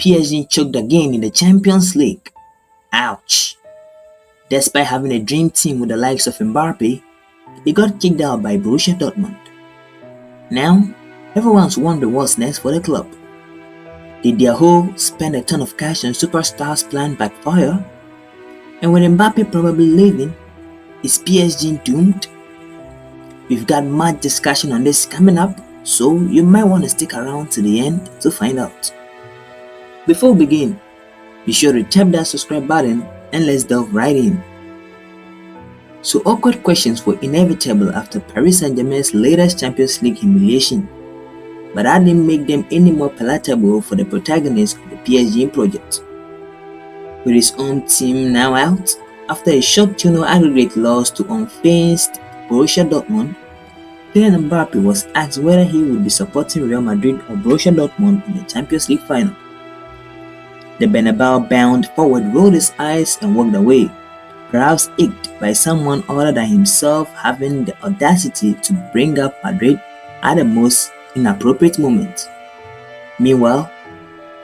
PSG choked again in the Champions League. Ouch. Despite having a dream team with the likes of Mbappe, they got kicked out by Borussia Dortmund. Now, everyone's wondering what's next for the club. Did their whole spend a ton of cash on superstars plan backfire? And with Mbappe probably leaving, is PSG doomed? We've got much discussion on this coming up, so you might want to stick around to the end to find out. Before we begin, be sure to tap that subscribe button and let's delve right in. So awkward questions were inevitable after Paris Saint-Germain's latest Champions League humiliation, but that didn't make them any more palatable for the protagonist of the PSG project. With his own team now out, after a shock 2-0 aggregate loss to unfazed Borussia Dortmund, Kylian Mbappe was asked whether he would be supporting Real Madrid or Borussia Dortmund in the Champions League final. The Bernabeu-bound forward rolled his eyes and walked away, perhaps icked by someone other than himself having the audacity to bring up Madrid at the most inappropriate moment. Meanwhile,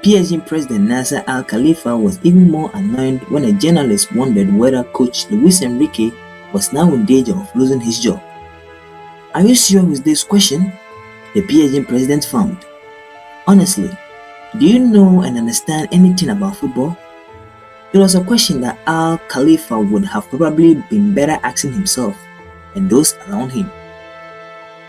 PSG president Nasser Al Khalifa was even more annoyed when a journalist wondered whether coach Luis Enrique was now in danger of losing his job. "Are you sure with this question?" the PSG president found. "Honestly, do you know and understand anything about football?" It was a question that Al Khalifa would have probably been better asking himself and those around him.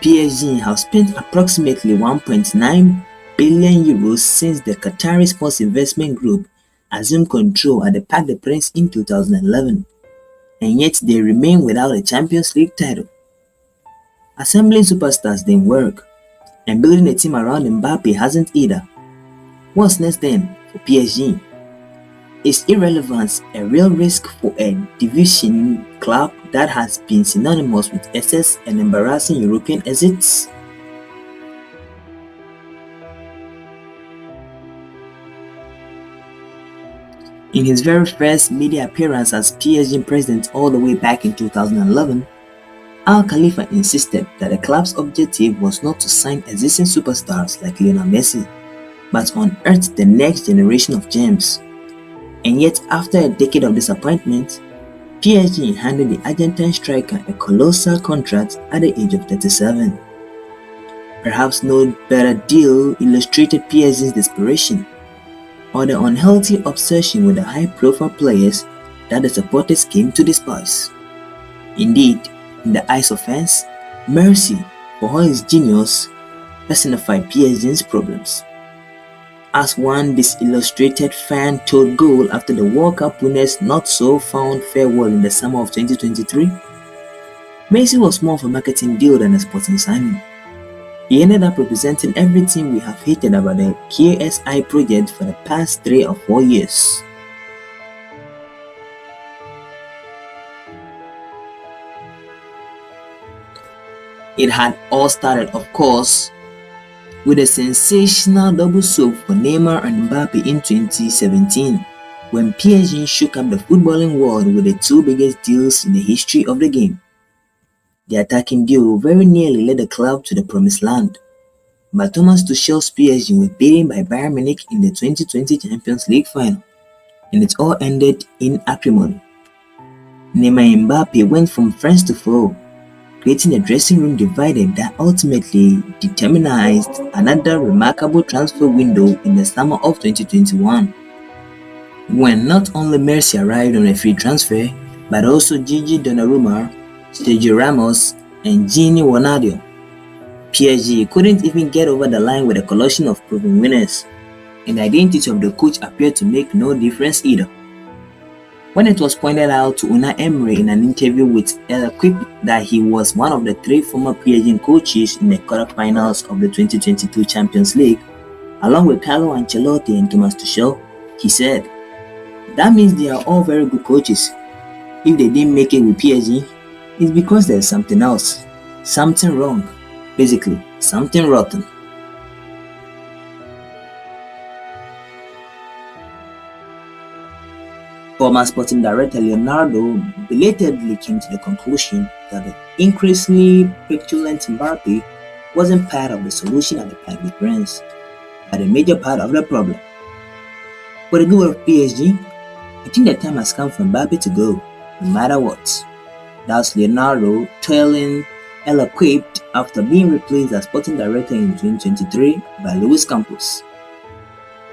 PSG have spent approximately 1.9 billion euros since the Qatari Sports Investment Group assumed control at the Parc des Princes in 2011, and yet they remain without a Champions League title. Assembling superstars didn't work, and building a team around Mbappe hasn't either. What's next then for PSG? Is irrelevance a real risk for a division club that has been synonymous with excess and embarrassing European exits? In his very first media appearance as PSG president all the way back in 2011, Al Khalifa insisted that the club's objective was not to sign existing superstars like Lionel Messi, but unearth the next generation of gems. And yet, after a decade of disappointment, PSG handed the Argentine striker a colossal contract at the age of 37. Perhaps no better deal illustrated PSG's desperation, or the unhealthy obsession with the high-profile players that the supporters came to despise. Indeed, in the eyes of fans, Messi, for all his genius, personified PSG's problems. As one disillustrated fan told Goal after the World Cup winners not so found farewell in the summer of 2023, Messi was more of a marketing deal than a sporting signing. He ended up representing everything we have hated about the KSI project for the past 3 or 4 years. It had all started, of course, with a sensational double sweep for Neymar and Mbappe in 2017, when PSG shook up the footballing world with the 2 biggest deals in the history of the game. The attacking duo very nearly led the club to the promised land, but Thomas Tuchel's PSG was beaten by Bayern Munich in the 2020 Champions League final, and it all ended in acrimony. Neymar and Mbappe went from friends to foe, creating a dressing room divided that ultimately determinized another remarkable transfer window in the summer of 2021, when not only Messi arrived on a free transfer, but also Gigi Donnarumma, Sergio Ramos, and Gini Wijnaldum. PSG couldn't even get over the line with a collection of proven winners, and the identity of the coach appeared to make no difference either. When it was pointed out to Unai Emery in an interview with El Equipe that he was one of the 3 former PSG coaches in the quarterfinals of the 2022 Champions League, along with Carlo Ancelotti and Thomas Tuchel, he said, "That means they are all very good coaches. If they didn't make it with PSG, it's because there's something else, something wrong, basically something rotten." Former sporting director Leonardo belatedly came to the conclusion that the increasingly petulant Mbappe wasn't part of the solution at the Parc des Princes, but a major part of the problem. For the good of PSG, I think the time has come for Mbappe to go, no matter what. That's Lionel toiling ill-equipped after being replaced as sporting director in 2023 by Luis Campos.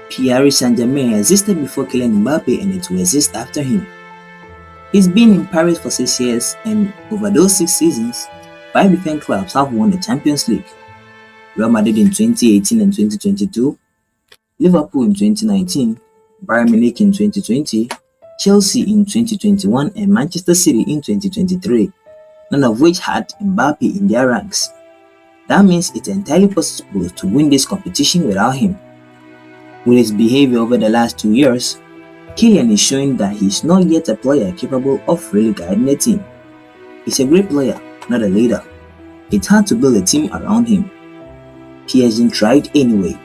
Paris Saint-Germain existed before Kylian Mbappe and it will exist after him. He's been in Paris for 6 years and over those 6 seasons, 5 different clubs have won the Champions League. Real Madrid in 2018 and 2022, Liverpool in 2019, Bayern Munich in 2020, Chelsea in 2021 and Manchester City in 2023, none of which had Mbappe in their ranks. That means it's entirely possible to win this competition without him. With his behavior over the last 2 years, Kylian is showing that he's not yet a player capable of really guiding a team. He's a great player, not a leader. It's hard to build a team around him. PSG tried anyway.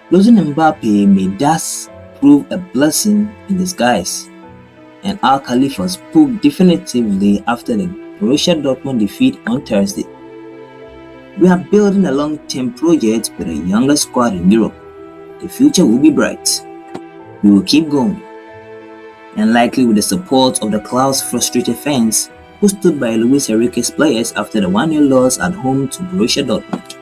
Losing Mbappe may thus prove a blessing in disguise, and Al Khalifa spoke definitively after the Borussia Dortmund defeat on Thursday. We are building a long-term project with a younger squad in Europe. The future will be bright. We will keep going. And likely with the support of the club's frustrated fans who stood by Luis Enrique's players after the 1-0 loss at home to Borussia Dortmund.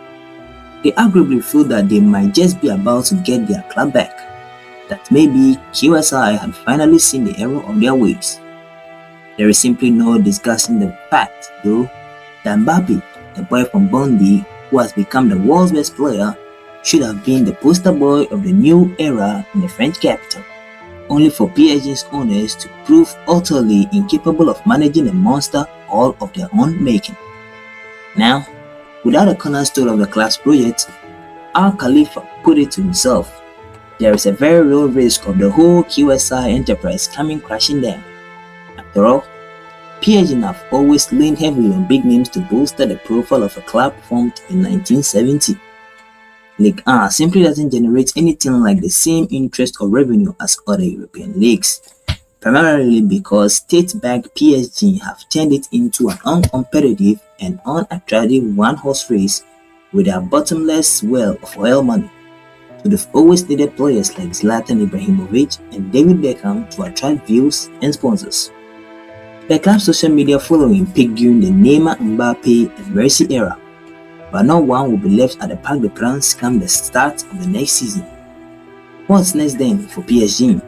They arguably feel that they might just be about to get their club back, that maybe QSI had finally seen the error of their ways. There is simply no discussing the fact, though, that Mbappe, the boy from Bondi who has become the world's best player, should have been the poster boy of the new era in the French capital, only for PSG's owners to prove utterly incapable of managing a monster all of their own making. Now, without a cornerstone of the club's project, Al Khalifa put it to himself, there is a very real risk of the whole QSI enterprise coming crashing down. After all, PSG have always leaned heavily on big names to bolster the profile of a club formed in 1970. Ligue 1 simply doesn't generate anything like the same interest or revenue as other European leagues, primarily because state-backed PSG have turned it into an uncompetitive and unattractive one-horse race with their bottomless well of oil money. So they've always needed players like Zlatan Ibrahimovic and David Beckham to attract views and sponsors. The club's social media following peaked during the Neymar, Mbappe and Messi era, but no one will be left at the Parc des Princes come the start of the next season. What's next then for PSG?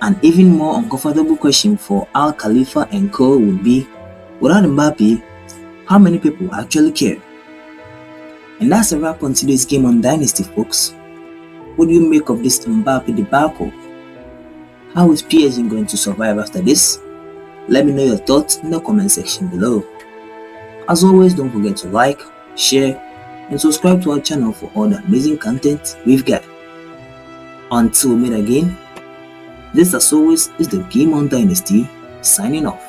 An even more uncomfortable question for Al Khalifa and co would be, without Mbappe, how many people actually care? And that's a wrap on today's Game on Dynasty, folks. What do you make of this Mbappe debacle? How is PSG going to survive after this? Let me know your thoughts in the comment section below. As always, don't forget to like, share, and subscribe to our channel for all the amazing content we've got. Until we meet again, this as always is the Game on Dynasty signing off.